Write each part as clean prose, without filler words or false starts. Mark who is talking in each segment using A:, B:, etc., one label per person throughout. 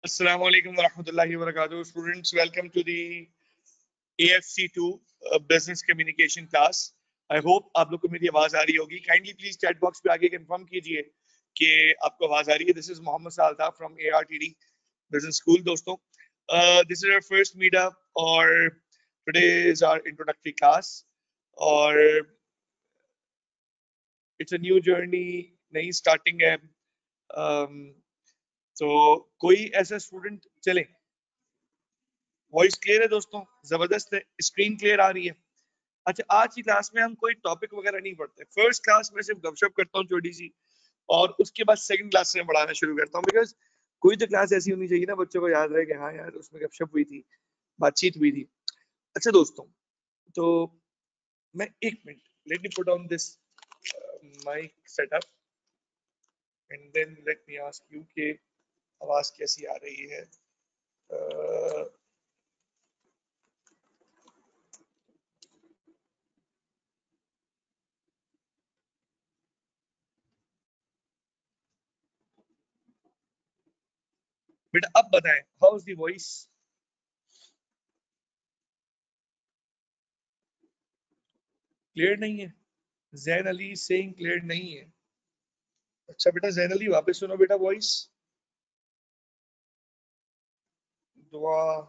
A: Assalamu alaikum warahmatullahi wabarakatuh. Students, welcome to the AFC2 Business Communication class. I hope आप लोग को मेरी आवाज आ रही होगी. Kindly please chat box पे आके confirm कीजिए कि आपको आवाज आ रही है. This is Mohammed Salta from ARTD Business School. दोस्तों, this is our first meetup और today is our introductory class और it's a new journey, नई starting है. तो कोई ऐसा स्टूडेंट चले, वॉइस क्लियर है दोस्तों, जबरदस्त है, स्क्रीन क्लियर आ रही है. अच्छा, आज की क्लास में हम कोई टॉपिक वगैरह नहीं पढ़ते. फर्स्ट क्लास में सिर्फ गपशप करता हूँ छोटी सी, और उसके बाद सेकंड क्लास से पढ़ाना शुरू करता हूँ. बिकॉज कोई तो क्लास ऐसी होनी चाहिए ना, बच्चों को याद रहे कि हाँ यार उसमें गपशप हुई थी, बातचीत हुई थी. अच्छा दोस्तों, तो मैं एक minute, let me put on this mic setup and then let me ask you कि आवाज कैसी आ रही है. बेटा अब बताएं, how is the voice? Clear नहीं है? जैन अली सेइंग क्लियर नहीं है. अच्छा बेटा, जैन अली वापस सुनो बेटा वॉइस. दुआ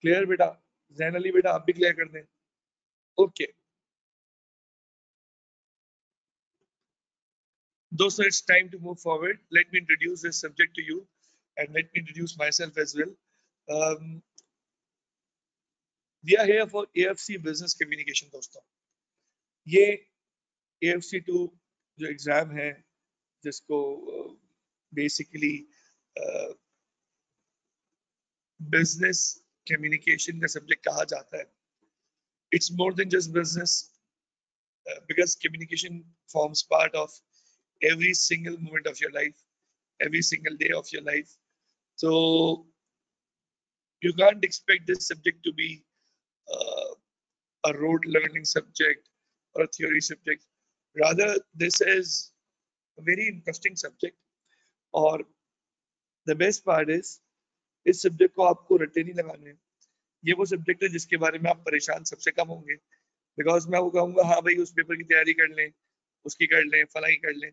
A: क्लियर बेटा? जैन अली बेटा आप भी क्लियर कर दें. ओके दोस्तों, it's time to move forward. Let me introduce this subject to you and let me introduce myself as well. um, we are here for AFC business communication. दोस्तों, ये AFC2 जो एग्जाम है, जिसको basically business communication का subject कहा जाता है. It's more than just business, because communication forms part of every single moment of your life, every single day of your life. So you can't expect this subject to be uh, a rote learning subject or a theory subject. Rather, this is a very interesting subject. और the best part is, इस subject को आपको रटे नहीं लगाने हैं. ये वो सब्जेक्ट है जिसके बारे में आप परेशान सबसे कम होंगे. बिकॉज मैं वो कहूँगा हाँ भाई उस पेपर की तैयारी कर लें, उसकी कर लें, फलाई कर लें,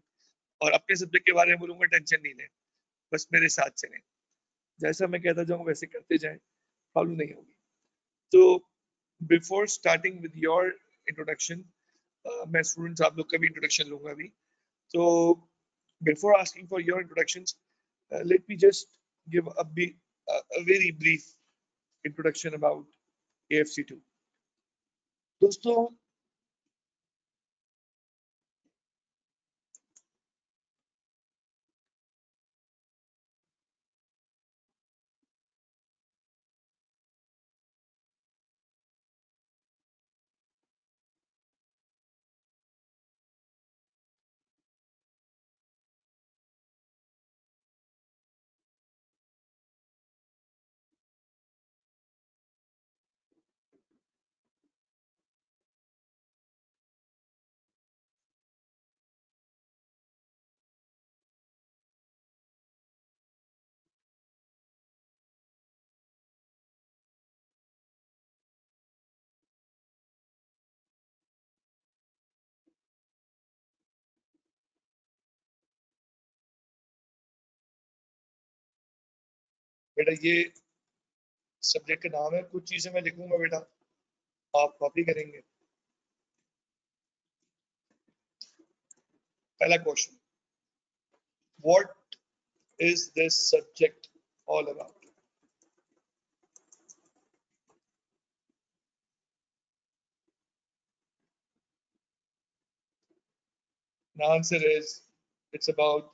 A: और अपने सब्जेक्ट के बारे में बोलूंगा टेंशन नहीं लें, बस मेरे साथ चलें. जैसा मैं कहता जाऊँ वैसे करते जाएं, प्रॉब्लम नहीं होगी. तो before starting with your introduction, मैं स्टूडेंट्स आप लोग का भी इंट्रोडक्शन लूंगा अभी. तो before asking for your introductions, let me just give a very brief introduction about AFC2. दोस्तों, बेटा ये सब्जेक्ट का नाम है, कुछ चीजें मैं लिखूंगा बेटा, आप कॉपी करेंगे. पहला question, what is this subject all about? The answer is, it's about,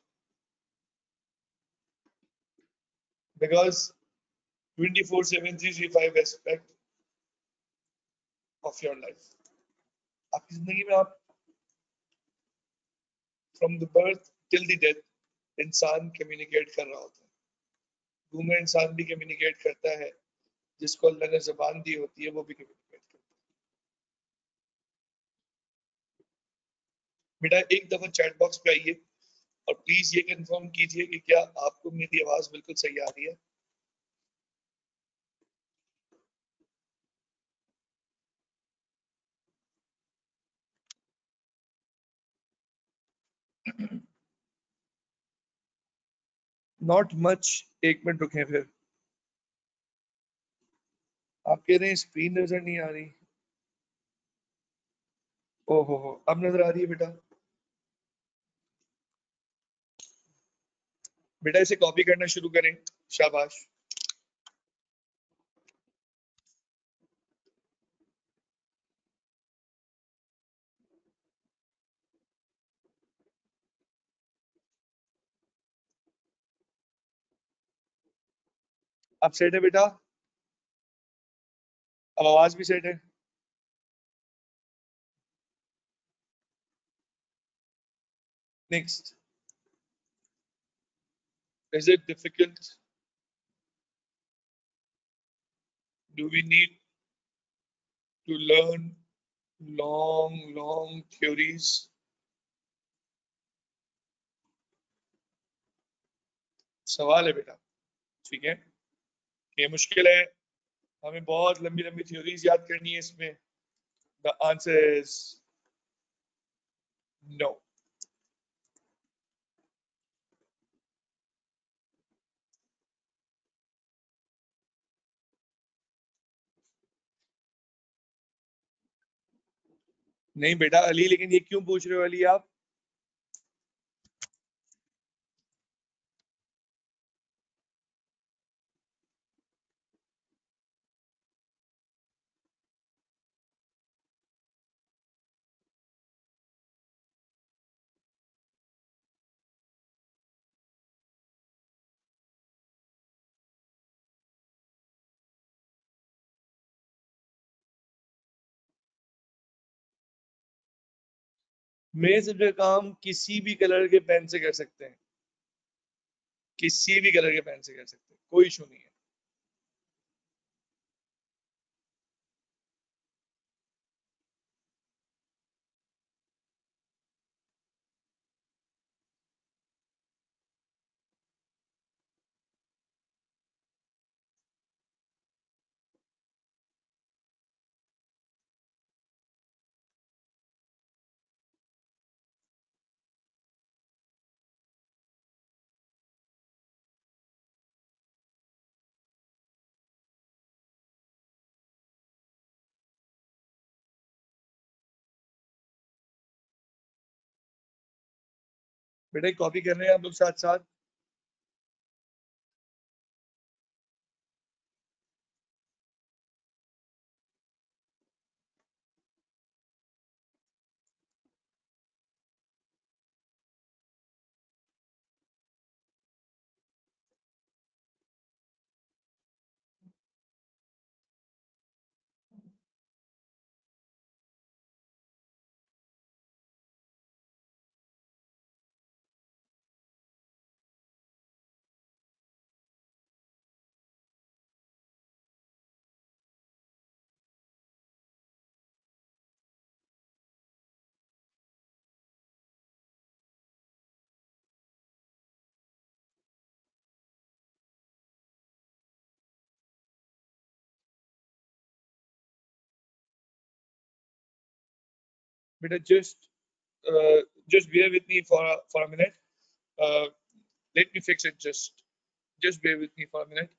A: because 24/7/365 aspect of your life. आपकी जिंदगी में आप from the birth till the death इंसान कम्युनिकेट कर रहा होता है. मुंह में इंसान भी कम्युनिकेट करता है, जिसको अल्लाह ने जुबान दी होती है वो भी कम्युनिकेट करता बेटा एक दफा चैट बॉक्स पे आइए और प्लीज ये कंफर्म कीजिए कि क्या आपको मेरी आवाज बिल्कुल सही आ रही है। Not much. एक मिनट रुकें फिर। आप कह रहे हैं स्क्रीन नजर नहीं आ रही। ओहो हो, अब नजर आ रही है बेटा। बेटा इसे कॉपी करना शुरू करें। शाबाश। अब सेट है बेटा। अब आवाज भी सेट है। Next. Is it difficult? Do we need to learn long theories? सवाल है बेटा। ठीक है। ये मुश्किल है। हमें बहुत लंबी लंबी थ्योरीज याद करनी है इसमें। The answer is no. नहीं बेटा अली, लेकिन ये क्यों पूछ रहे हो अली आप? मेज का काम किसी भी कलर के पेन से कर सकते हैं। किसी भी कलर के पेन से कर सकते हैं, कोई इशू नहीं है। बेटा कॉपी कर रहे हैं आप लोग साथ साथ। बेटा just bear with me for a minute. uh, Let me fix it. Just bear with me for a minute.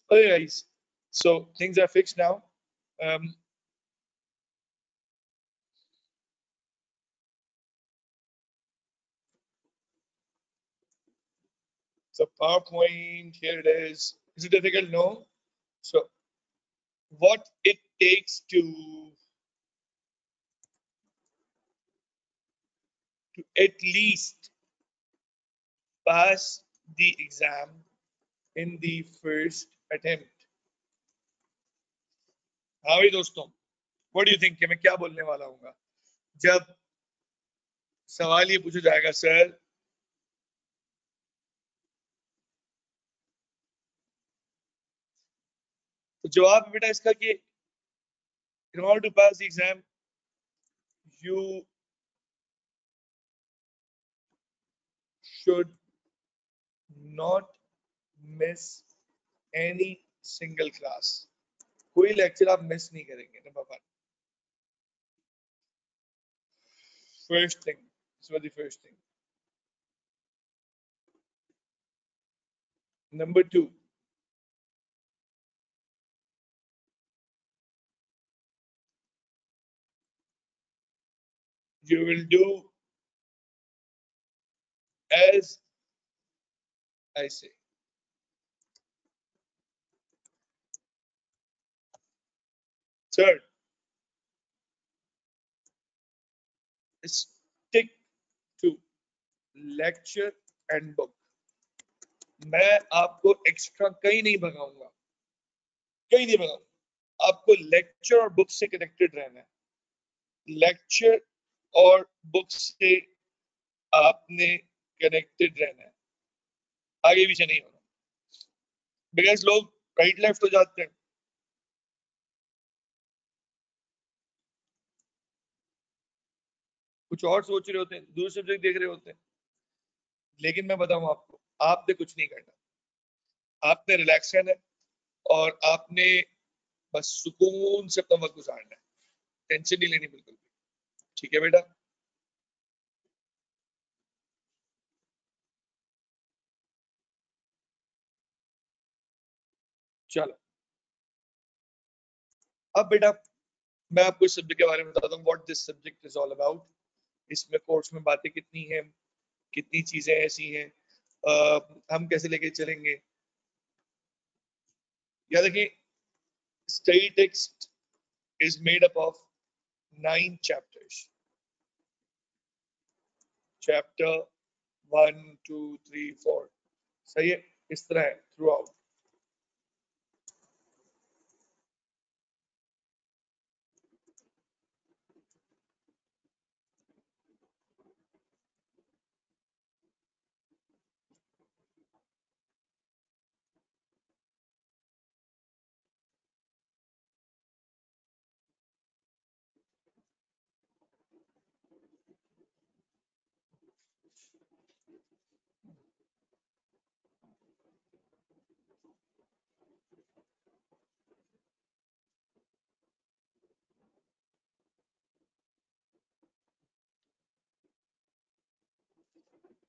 A: Okay, guys. So things are fixed now. Um, so PowerPoint, here it is. Is it difficult? No. So what it takes to at least pass the exam in the first attempt. हाँ भाई दोस्तों, what do you think कि मैं क्या बोलने वाला हूँ? जब सवाल ये पूछा जाएगा सर, तो जवाब बेटा इसका कि in order to pass the exam you should not miss any single class. कोई लेक्चर आप मिस नहीं करेंगे. Number one, first thing, this was the first thing. Number two, you will do as I say. Third, stick to lecture and book. मैं आपको extra कहीं नहीं भगाऊंगा, कहीं नहीं भगाऊंगा. आपको लेक्चर और बुक से कनेक्टेड रहना है. लेक्चर और बुक से आपने कनेक्टेड रहना है, आगे पीछे नहीं होना. बिकॉज लोग राइट लेफ्ट हो जाते हैं. कुछ और सोच रहे होते हैं, दूसरे सब्जेक्ट देख रहे होते हैं. लेकिन मैं बताऊं आपको, आपने कुछ नहीं करना. आपने रिलैक्स रहना है और आपने बस सुकून से अपना वक्त गुजारना है. टेंशन नहीं लेनी बिल्कुल भी. ठीक है बेटा? चलो अब बेटा मैं आपको इस सब्जेक्ट के बारे में बताता हूँ. What this subject is all about. इसमें कोर्स में बातें कितनी हैं, कितनी चीजें ऐसी हैं, हम कैसे लेके चलेंगे. याद रखिए, study text is made up of 9 chapters. Chapter 1, 2, 3, 4. सही है, इस तरह है थ्रू आउट.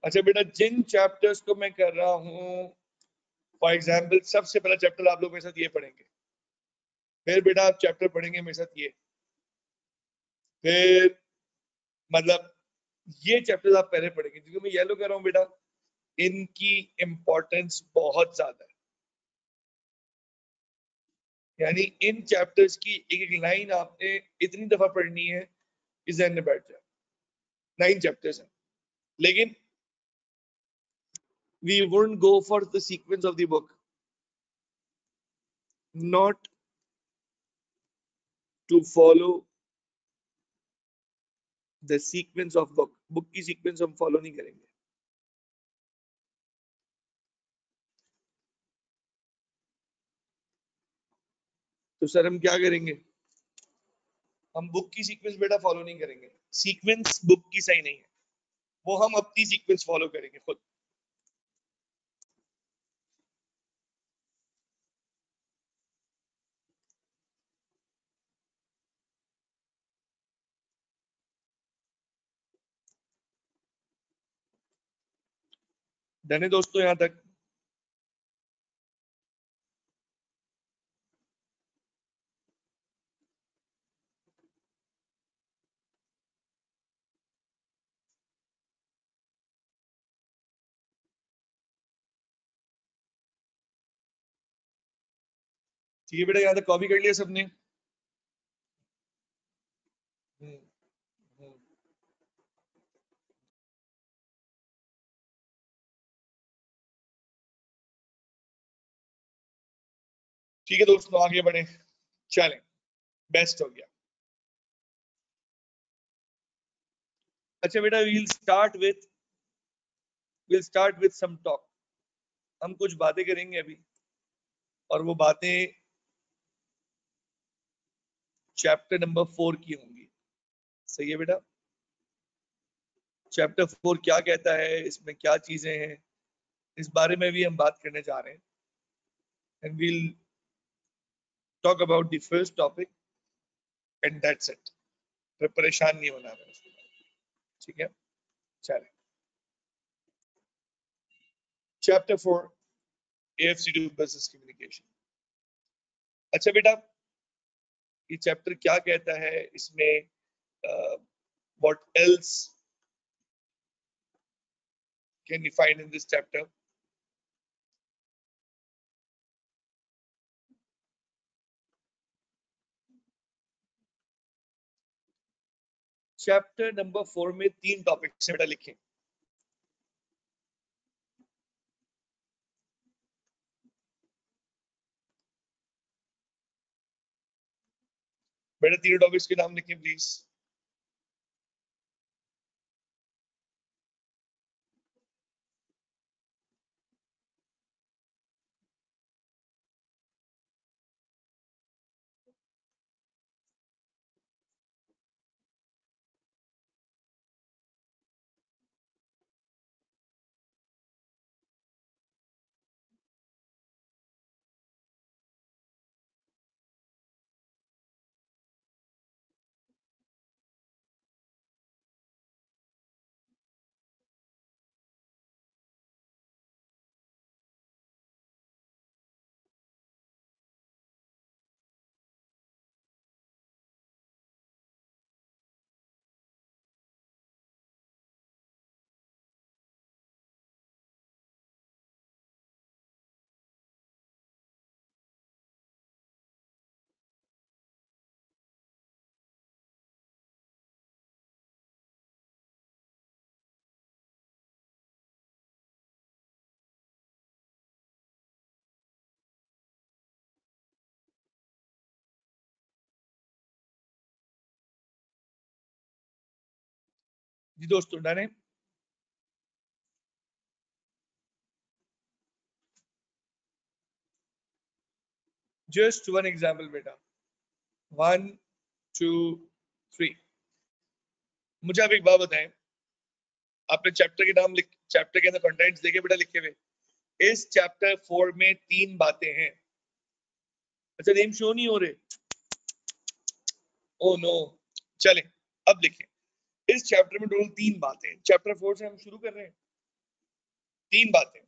A: अच्छा बेटा, जिन चैप्टर्स को मैं कर रहा हूँ, फॉर एग्जाम्पल सबसे पहला चैप्टर आप लोग मेरे साथ ये पढ़ेंगे. फिर बेटा आप चैप्टर पढ़ेंगे मेरे साथ ये. फिर मतलब ये चैप्टर आप पहले पढ़ेंगे, क्योंकि मैं येलो कर रहा हूँ बेटा, इनकी इंपॉर्टेंस बहुत ज्यादा है. यानी इन चैप्टर्स की एक एक लाइन आपने इतनी दफा पढ़नी है कि जहन में बैठ जाए. 9 चैप्टर्स हैं. लेकिन we won't go for the sequence of the book, not to follow the sequence of book की sequence हम follow नहीं करेंगे. तो सर हम क्या करेंगे? हम बुक की सीक्वेंस बेटा फॉलो नहीं करेंगे. सीक्वेंस बुक की सही नहीं है, वो हम अपनी सीक्वेंस फॉलो करेंगे खुद. डन है दोस्तों? यहां तक ठीक है बेटा, यहाँ तक कॉपी कर लिया सबने? हम्म, हम्म। ठीक है दोस्तों, आगे बढ़े, चलें, बेस्ट हो गया। अच्छा बेटा, will start with some talk. हम कुछ बातें करेंगे अभी, और वो बातें चैप्टर नंबर 4 की होंगी। सही है बेटा? चैप्टर 4 क्या कहता है, इसमें क्या चीजें हैं, इस बारे में भी हम बात करने जा रहे हैं। And we'll talk about the first topic, and that's it. फिर परेशान नहीं होना है, ठीक है? चलिए, चैप्टर 4, AFC2 बिजनेस कम्युनिकेशन। अच्छा बेटा, ये चैप्टर क्या कहता है, इसमें what else can you find in this chapter? Chapter number 4 में 3 टॉपिक्स बेटा लिखे। बेटा तीनों टॉपिक्स के नाम लिखें प्लीज। जी दोस्तों, डन है? जस्ट वन एग्जाम्पल बेटा, 1 2 3। मुझे आप एक बात बताएं, आपने चैप्टर के नाम लिख, चैप्टर के अंदर कंटेंट्स देखे बेटा लिखे हुए? इस चैप्टर 4 में 3 बातें हैं। अच्छा, नेम शो नहीं हो रहे? Oh no. चलें, अब लिखें। इस चैप्टर में टोटल 3 बातें हैं। चैप्टर 4 से हम शुरू कर रहे हैं। 3 बातें।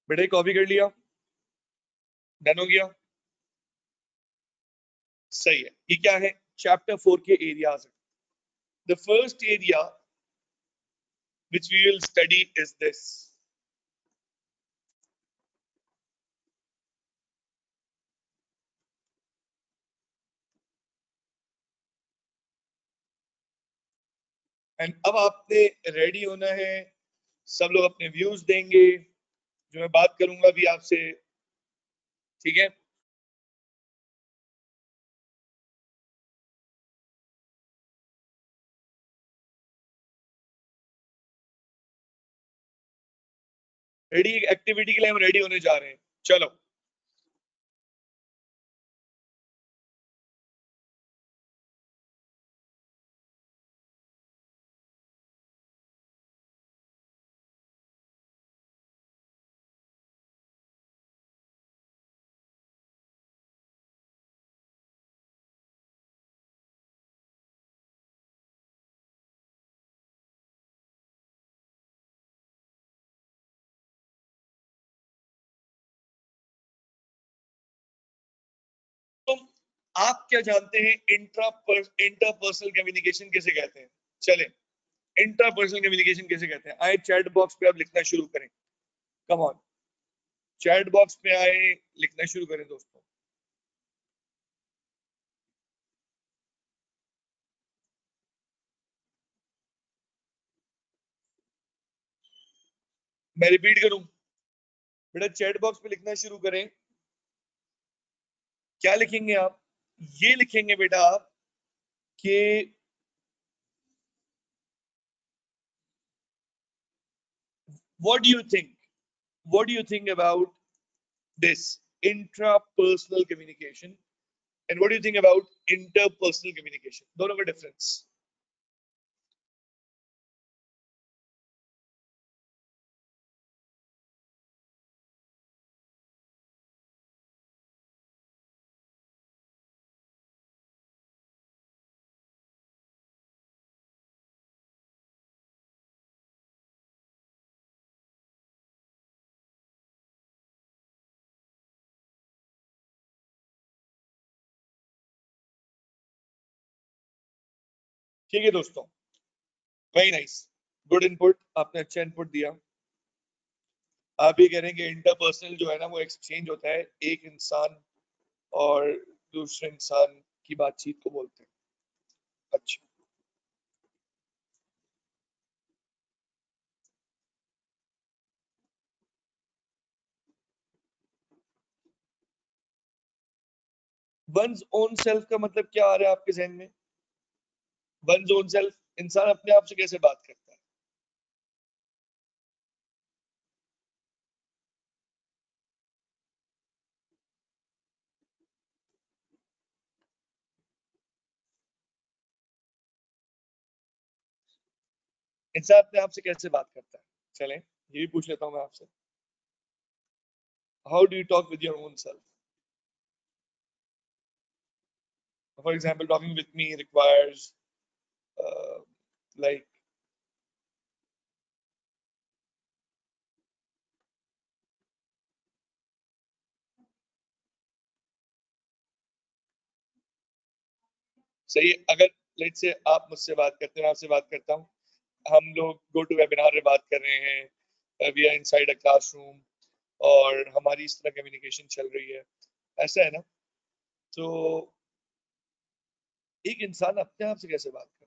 A: बेटा कॉपी कर लिया? डन हो गया? सही है। ये क्या है? चैप्टर 4 के areas. The first area which we will study is this. And अब आपने रेडी होना है, सब लोग अपने व्यूज देंगे, जो मैं बात करूंगा भी आपसे, ठीक है? रेडी? एक्टिविटी के लिए हम रेडी होने जा रहे हैं, चलो। आप क्या जानते हैं इंटरपर्सनल कम्युनिकेशन किसे कहते हैं? चले, इंटरपर्सनल कम्युनिकेशन किसे कहते हैं? आए चैट बॉक्स पे आप लिखना शुरू करें। कम ऑन, चैट बॉक्स पे आए, लिखना शुरू करें दोस्तों। मैं रिपीट करूं? बेटा चैट बॉक्स पे लिखना शुरू करें। क्या लिखेंगे आप? ये लिखेंगे बेटा आप कि what do you think, what do you think about this intrapersonal communication and what do you think about interpersonal communication, दोनों का डिफरेंस। ठीक है दोस्तों, वेरी नाइस, गुड इनपुट, आपने अच्छा इनपुट दिया। आप ये कह रहे हैं कि इंटरपर्सनल जो है ना वो एक्सचेंज होता है एक इंसान और दूसरे इंसान की बातचीत को बोलते हैं। अच्छा, वंस ओन सेल्फ का मतलब क्या आ रहा है आपके जहन में? वंस ओन सेल्फ, इंसान अपने आप से कैसे बात करता है? इंसान अपने आप से कैसे बात करता है? चलें, ये भी पूछ लेता हूं मैं आपसे। How do you talk with your own self? For example, talking with me requires like, सही है, अगर लेट्स से आप मुझसे बात करते हैं, मैं आपसे बात करता हूँ, हम लोग गो टू वेबिनार में बात कर रहे हैं, we are inside a classroom और हमारी इस तरह कम्युनिकेशन चल रही है, ऐसा है ना? तो एक इंसान अपने आप से कैसे बात करता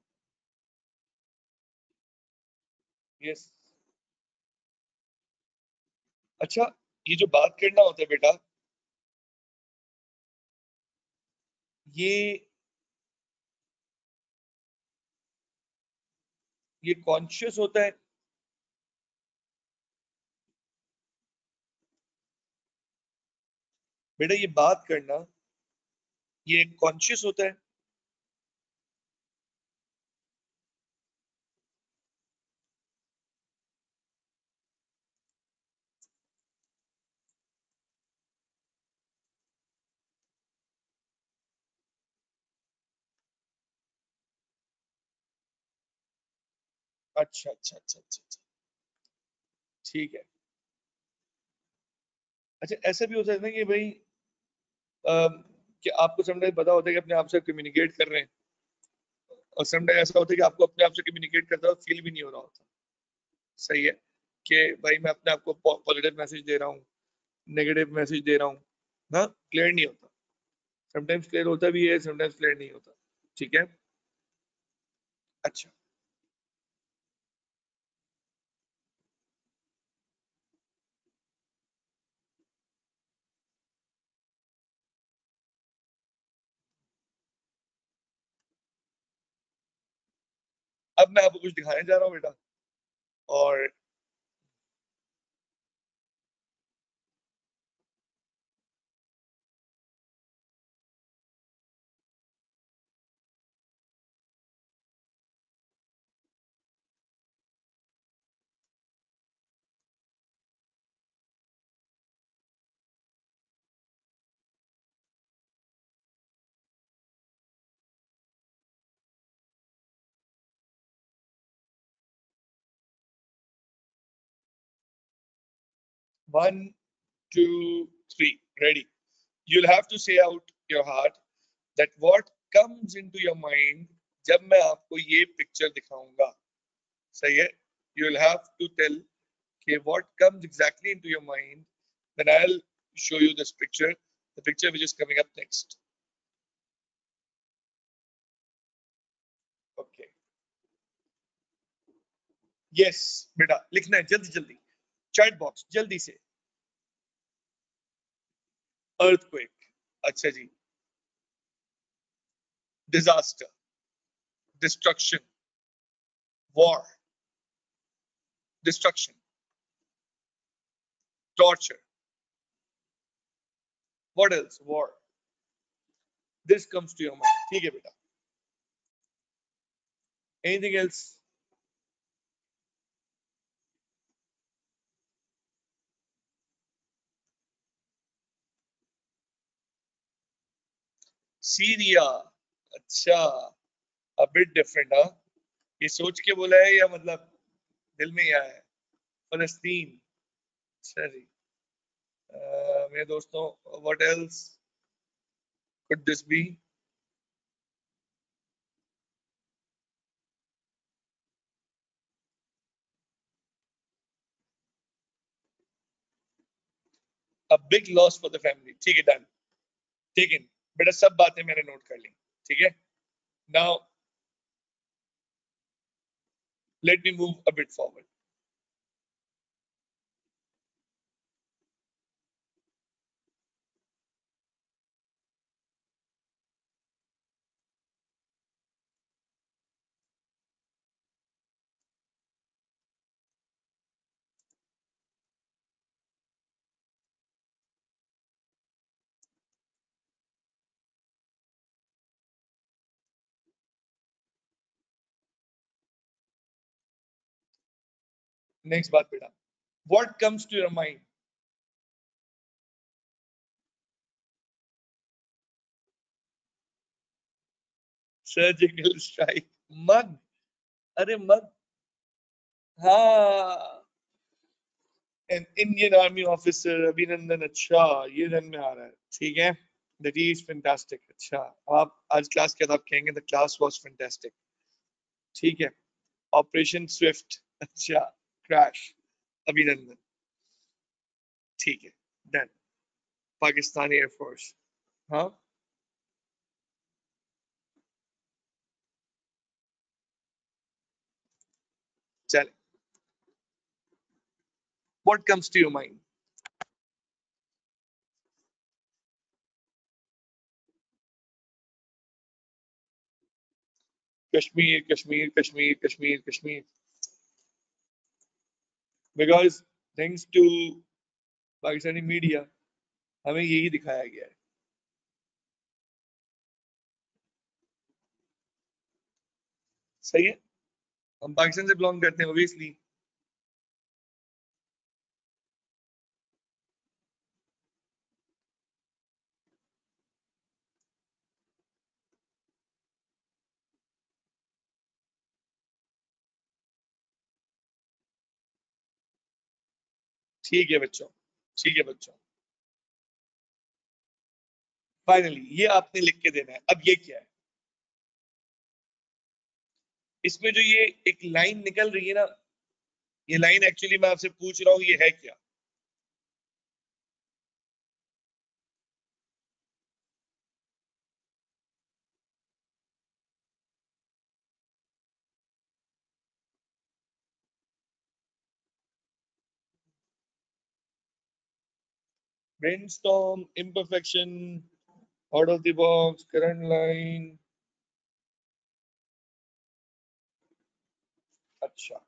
A: है? यस। अच्छा, ये जो बात करना होता है बेटा, ये ये कॉन्शियस होता है? बेटा ये बात करना, ये कॉन्शियस होता है? अच्छा अच्छा अच्छा अच्छा अच्छा, ठीक है। अच्छा, ऐसा भी होता है ना कि भाई कि आपको समटाइम पता होता है कि अपने आप से कम्युनिकेट कर रहे हैं, और समटाइम ऐसा होता है कि आपको अपने आप से कम्युनिकेट करता हुआ फील भी नहीं हो रहा होता। सही है कि भाई मैं अपने आप को पॉजिटिव मैसेज दे रहा हूँ, नेगेटिव मैसेज दे रहा हूँ ना, क्लियर नहीं होता। समटाइम्स क्लियर होता भी है, समटाइम्स क्लियर नहीं होता। ठीक है। अच्छा, अब मैं आपको कुछ दिखाने जा रहा हूँ बेटा, और 1, 2, 3, ready? You'll have to say out your heart that what comes into your mind जब मैं आपको ये पिक्चर दिखाऊंगा, सही है, you will have to tell कि what comes exactly into your mind, then I'll show you this picture, the picture which is coming up next. Okay. Yes, बेटा लिखना है जल्दी जल्दी, चैट बॉक्स जल्दी से. Earthquake, अच्छा जी. Disaster, destruction, war, destruction, torture. What else? War. This comes to your mind. ठीक है बेटा. Anything else? Syria. अच्छा. A bit different, हाँ? ये सोच के बोला है या मतलब दिल में ही आया है? फलस्तीन. अच्छा जी. मेरे दोस्तों, what else could this be? A big loss for the family. ठीक है, done. Taken. बेटा सब बातें मैंने नोट कर ली. ठीक है. Now let me move a bit forward. Next बात बेटा. What comes to your mind? Surgical strike. मग. अरे मग. हाँ. An Indian Army officer अभिनंदन. अच्छा, ये ध्यान में आ रहा है. ठीक है. That is fantastic. अच्छा, आप आज क्लास के बाद आप कहेंगे the class was fantastic. ठीक है. Operation Swift. अच्छा. क्रैश. अभिनंदन. ठीक है. डन. पाकिस्तानी एयरफोर्स. हाँ. चल. What comes to your mind? Kashmir Kashmir Kashmir Kashmir Kashmir. Because thanks to Pakistani media हमें यही दिखाया गया है. सही है. हम पाकिस्तान से बिलोंग करते हैं ऑब्वियसली. ठीक है बच्चों. ठीक है बच्चों. फाइनली ये आपने लिख के देना है. अब ये क्या है? इसमें जो ये एक लाइन निकल रही है ना, ये लाइन एक्चुअली मैं आपसे पूछ रहा हूँ ये है क्या? Brainstorm, imperfection, out of the box, current line. अच्छा.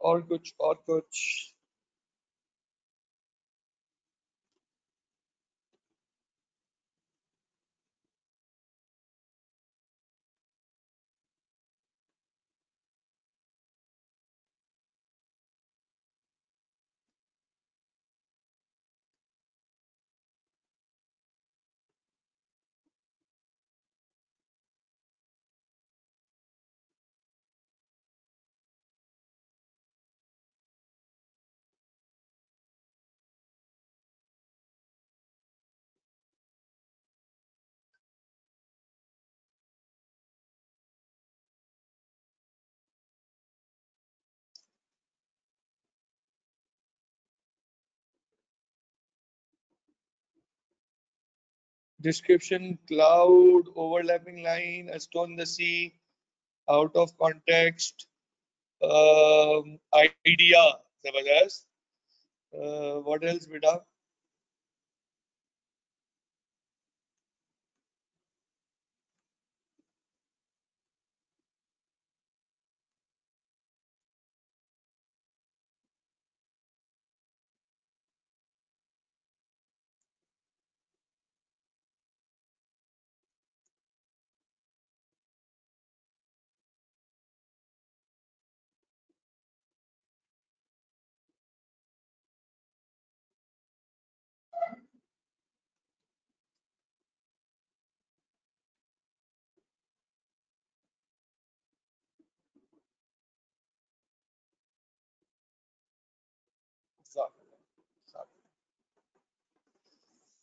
A: और कुछ और कुछ? Description: cloud, overlapping line, a stone in the sea, out of context, idea, जबरदस्त. What else, बेटा?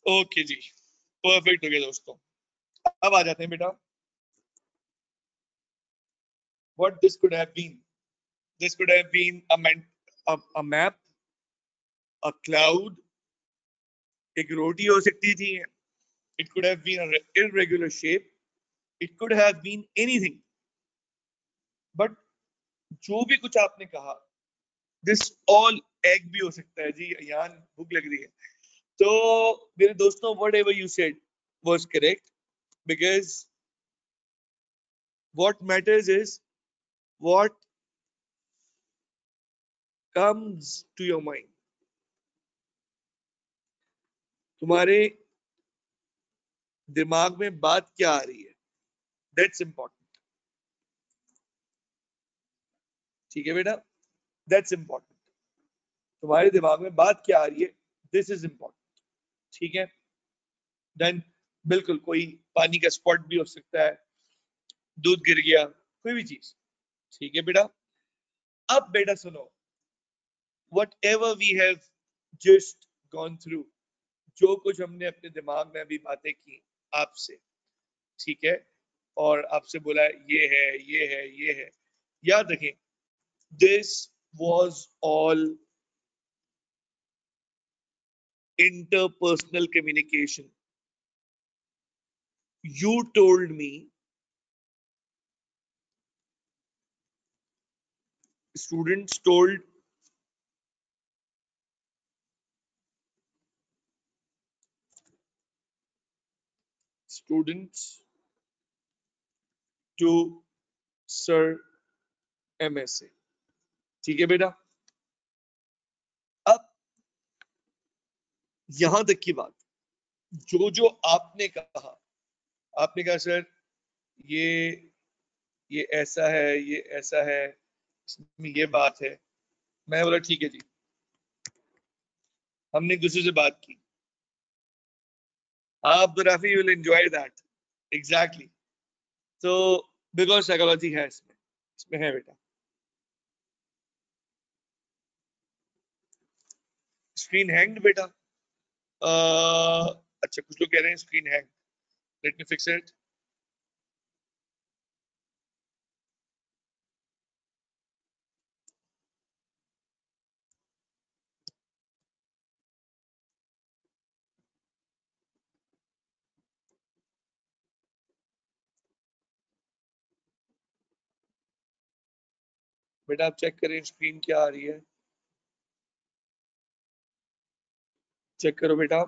A: ओके जी, परफेक्ट हो गया दोस्तों. अब आ जाते हैं बेटा. What this could have been? This could have been a map, a cloud, एक रोटी हो सकती थी. It could have been an irregular shape. It could have been anything. But जो भी कुछ आपने कहा, this all egg भी हो सकता है जी. यान भूख लग रही है. तो मेरे दोस्तों, whatever you said was correct, because what matters is what comes to your mind. तुम्हारे दिमाग में बात क्या आ रही है, that's important. ठीक है बेटा, that's important. तुम्हारे दिमाग में बात क्या आ रही है, this is important. ठीक है. देन बिल्कुल कोई पानी का स्पॉट भी हो सकता है, दूध गिर गया, कोई भी चीज. ठीक है बेटा. अब बेटा सुनो, whatever we have just gone through, जो कुछ हमने अपने दिमाग में अभी बातें की आपसे, ठीक है, और आपसे बोला ये है, ये है, ये है, याद रखें, this was all interpersonal communication. You told me, students told students to Sir MSA. ठीक है बेटा. अब यहां तक की बात, जो जो आपने कहा, आपने कहा सर ये ये ऐसा है, ये ऐसा है, इसमें ये बात है. मैं बोला ठीक है जी, हमने एक दूसरे से बात की. आप Rafi will enjoy that. Exactly. तो बिकॉज साइकोलॉजी है इसमें, इसमें है बेटा. स्क्रीन हैंग्ड बेटा. अच्छा, कुछ लोग कह रहे हैं screen hang. Let me fix it. बेटा आप चेक करें स्क्रीन क्या आ रही है, चेक करो बेटा.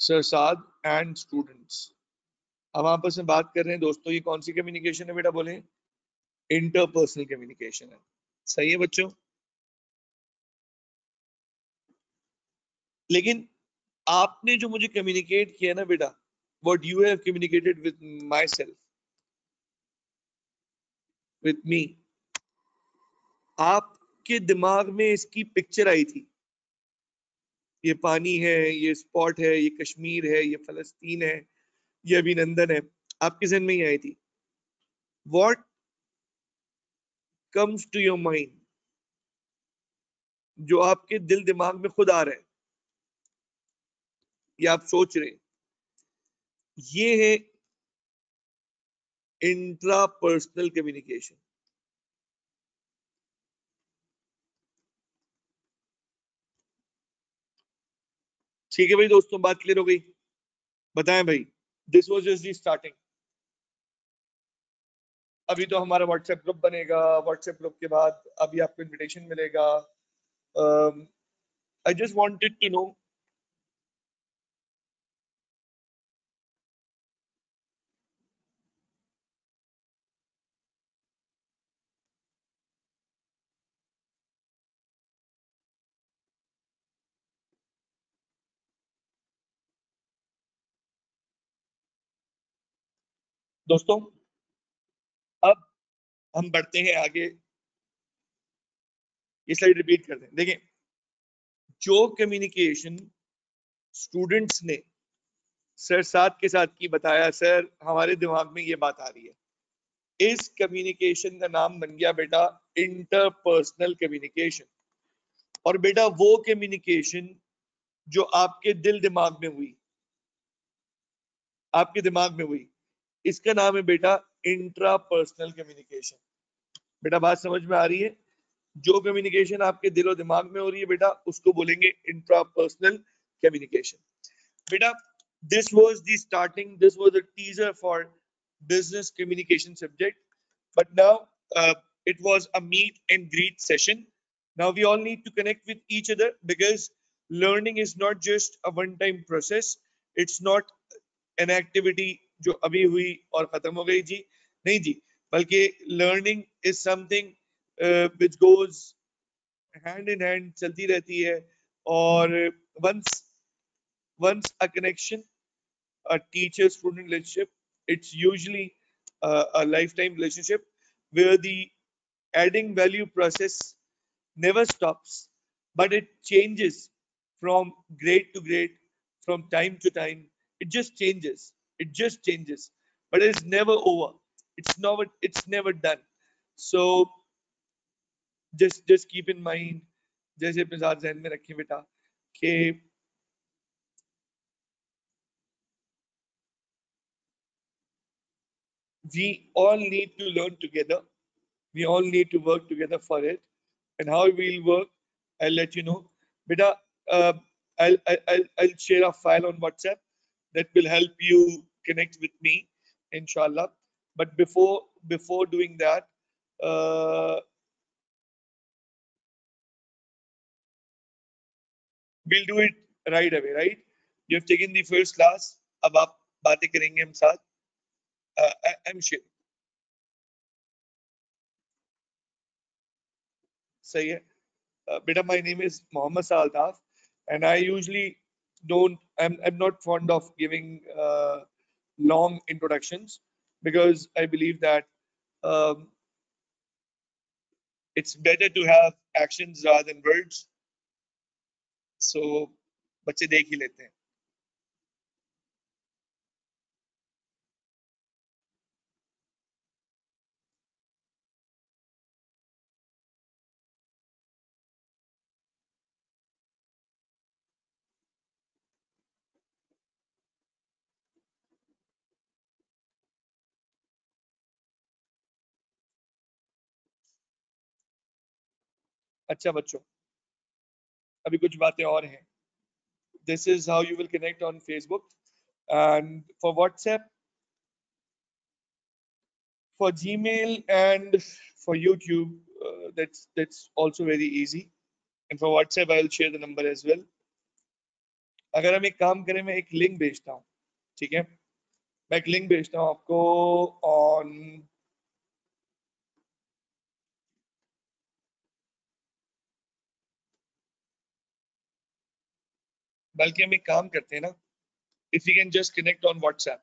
A: सर साद एंड स्टूडेंट्स, हम आपस में बात कर रहे हैं दोस्तों. ये कौन सी कम्युनिकेशन है बेटा, बोले? इंटरपर्सनल कम्युनिकेशन है. सही है बच्चों. लेकिन आपने जो मुझे कम्युनिकेट किया ना बेटा, what you have communicated with my self, with me, आपके दिमाग में इसकी पिक्चर आई थी. ये पानी है, ये स्पॉट है, ये कश्मीर है, ये फलस्तीन है, ये अभिनंदन है, आपके जहन में ही आई थी. What comes to your mind, जो आपके दिल दिमाग में खुद आ रहा है, ये आप सोच रहे हैं, ये है इंट्रापर्सनल कम्युनिकेशन। ठीक है भाई दोस्तों, बात क्लियर हो गई? बताएं भाई। This was just the starting. अभी तो हमारा व्हाट्सएप ग्रुप बनेगा, व्हाट्सएप ग्रुप के बाद अभी आपको इनविटेशन मिलेगा। I just wanted to know. दोस्तों अब हम बढ़ते हैं आगे। ये स्लाइड रिपीट करते हैं, देखें। जो कम्युनिकेशन स्टूडेंट्स ने सर साथ के साथ की बताया, सर हमारे दिमाग में ये बात आ रही है, इस कम्युनिकेशन का नाम बन गया बेटा इंटरपर्सनल कम्युनिकेशन। और बेटा वो कम्युनिकेशन जो आपके दिल दिमाग में हुई, आपके दिमाग में हुई, इसका नाम है बेटा इंट्रापर्सनल कम्युनिकेशन। बेटा बात समझ में आ रही है? जो कम्युनिकेशन आपके दिलो दिमाग में हो रही है बेटा, उसको बोलेंगे इंट्रापर्सनल कम्युनिकेशन। बेटा this was the starting, this was a teaser for business communication subject, but now it was a meet and greet session. Now we all need to connect with each other because learning is not just a one time process. It's not an activity जो अभी हुई और खत्म हो गई जी, नहीं जी, बल्कि learning is something which goes hand in hand, चलती रहती है। और once a connection, a teacher student relationship, it's usually a lifetime relationship where the adding value process never stops, but it changes from grade to grade, from time to time. It just changes. It just changes, but it's never over. It's never done. So just keep in mind, जैसे अपने साथ जहन में रखें बेटा कि we all need to learn together. We all need to work together for it. And how we'll work, I'll let you know. Beta, I'll share a file on WhatsApp that will help you connect with me, inshallah. But before doing that, we'll do it right away, right? You have taken the first class. अब आप बातें करेंगे हम साथ. I'm sure. सही है. Beta, my name is Mohammed Saldaf, and I usually don't. I'm not fond of giving long introductions because I believe that um, it's better to have actions rather than words. So बच्चे देख ही लेते हैं. अच्छा बच्चों, अभी कुछ बातें और हैं. This is how you will connect on Facebook, and for WhatsApp, for Gmail, and for YouTube. That's also very easy. And for WhatsApp, I'll share the number as well. अगर हम एक काम करें, मैं एक लिंक भेजता हूँ, ठीक है? मैं एक लिंक भेजता हूँ आपको ऑन बल्कि हम एक काम करते हैं ना, if you can just connect on WhatsApp.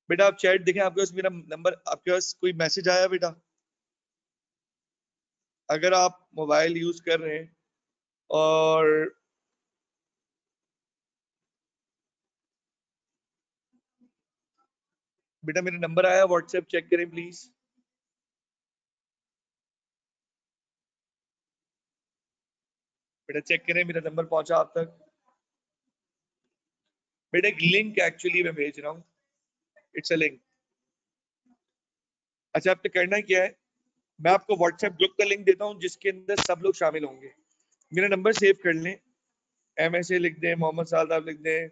A: बेटा आप चैट देखें, आपके पास मेरा नंबर, आपके पास कोई मैसेज आया बेटा? अगर आप मोबाइल यूज कर रहे हैं और बेटा मेरा नंबर आया व्हाट्सएप, चेक करें प्लीज. बेटा चेक करें मेरा नंबर पहुंचा आप तक। बेटा एक लिंक एक्चुअली मैं भेज रहा हूँ, इट्स अ लिंक। अच्छा आपने करना क्या है, मैं आपको व्हाट्सएप ग्रुप का लिंक देता हूँ जिसके अंदर सब लोग शामिल होंगे। मेरा नंबर सेव कर लें, MSA लिख दें, मोहम्मद सादाब लिख दें।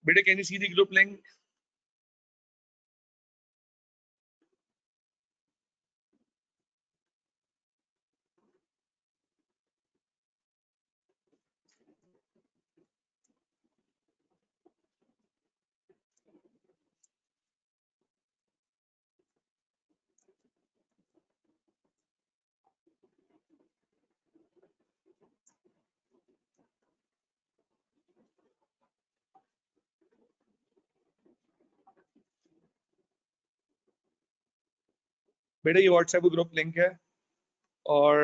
A: बेटा can you see the group link? बेटा ये व्हाट्सएप ग्रुप लिंक है। और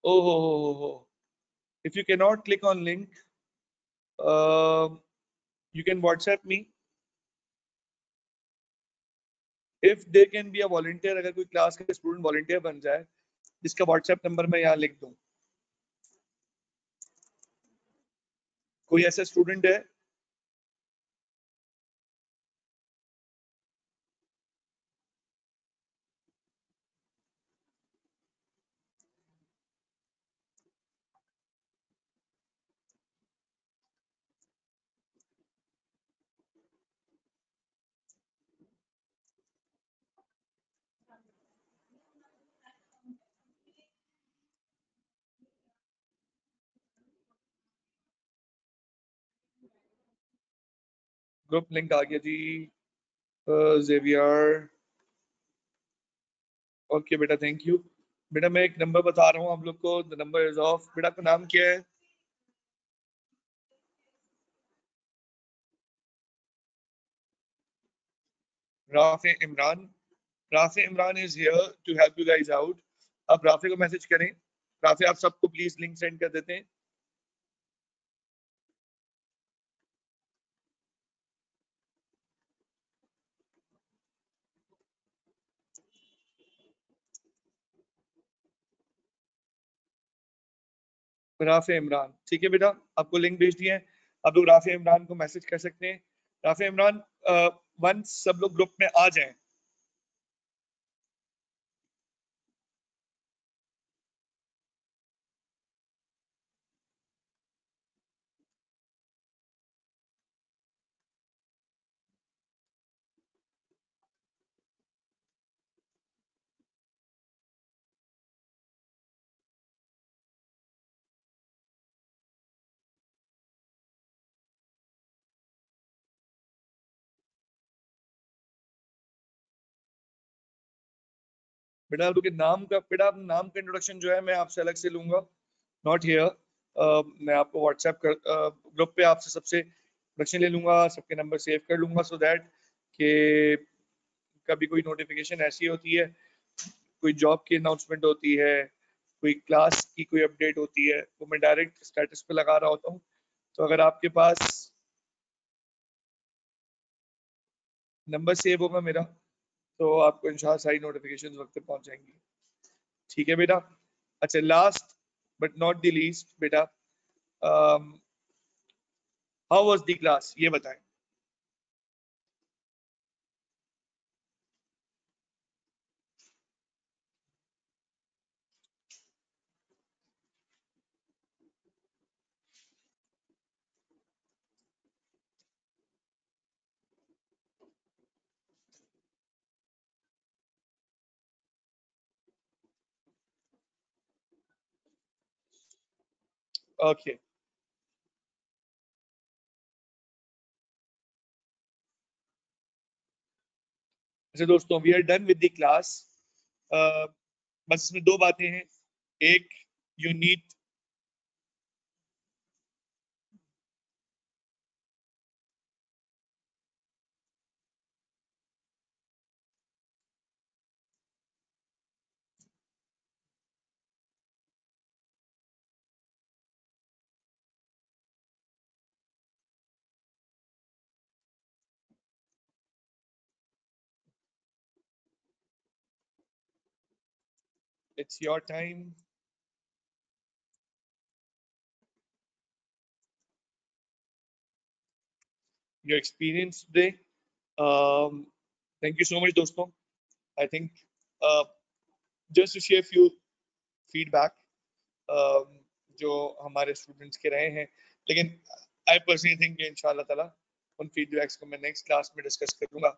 A: ओ हो, if you cannot click on link, you can WhatsApp me if there can be a volunteer। अगर कोई क्लास का स्टूडेंट वॉलंटियर बन जाए जिसका व्हाट्सएप नंबर मैं यहाँ लिख दूं, कोई ऐसा स्टूडेंट है? ग्रुप लिंक आ गया जी। जेवियर, ओके बेटा थैंक यू। बेटा मैं एक नंबर बता रहा हूँ आप लोग को, द नंबर इज ऑफ, बेटा आपका नाम क्या है? Rafay Imran. Rafay Imran is here to help you guys out. आप राफे को मैसेज करें। राफे आप सबको प्लीज लिंक सेंड कर देते हैं। राफे इमरान, ठीक है बेटा आपको लिंक भेज दिए हैं। आप लोग राफे इमरान को मैसेज कर सकते हैं। राफे इमरान, वंस सब लोग ग्रुप में आ जाएं, बेटा आपके नाम का, बेटा आप नाम का इंट्रोडक्शन जो है मैं आपसे अलग से लूंगा, नॉट हियर। मैं आपको व्हाट्सएप ग्रुप पे आपसे सबसे इंट्रोडक्शन ले लूंगा, सबके नंबर सेव कर लूंगा, सो दैट कि कभी कोई नोटिफिकेशन ऐसी होती है, कोई जॉब की अनाउंसमेंट होती है, कोई क्लास की कोई अपडेट होती है, वो मैं डायरेक्ट स्टेटस पे लगा रहा होता हूँ। तो अगर आपके पास नंबर सेव होगा मेरा, तो आपको इंशाल्लाह सारी नोटिफिकेशन वक्त पे पहुंच जाएंगी। ठीक है बेटा। अच्छा, last but not the least बेटा, हाउ वाज द क्लास, ये बताएं। ओके। अच्छा दोस्तों, we are done with the class. बस इसमें दो बातें हैं। एक, you need, it's your time. Your experience today. Thank you so much दोस्तों। I think just to share few feedback जो हमारे स्टूडेंट्स के रहे हैं, लेकिन आई पर्सनली थिंक इंशाल्लाह ताला उन फीडबैक्स को मैं नेक्स्ट क्लास में डिस्कस करूंगा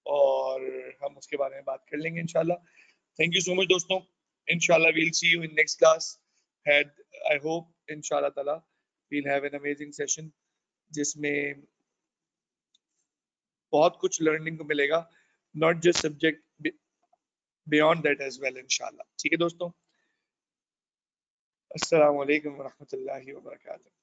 A: और हम उसके बारे में बात कर लेंगे इंशाल्लाह। थैंक यू सो मच दोस्तों। इंशाल्लाह we'll see you in next class. Had, I hope इंशाल्लाह ताला we'll have an amazing session जिसमें बहुत कुछ लर्निंग को मिलेगा, not just subject, beyond that as well इंशाल्लाह। ठीक है दोस्तों, अस्सलाम वालेकुम व रहमतुल्लाहि व बरकातहू।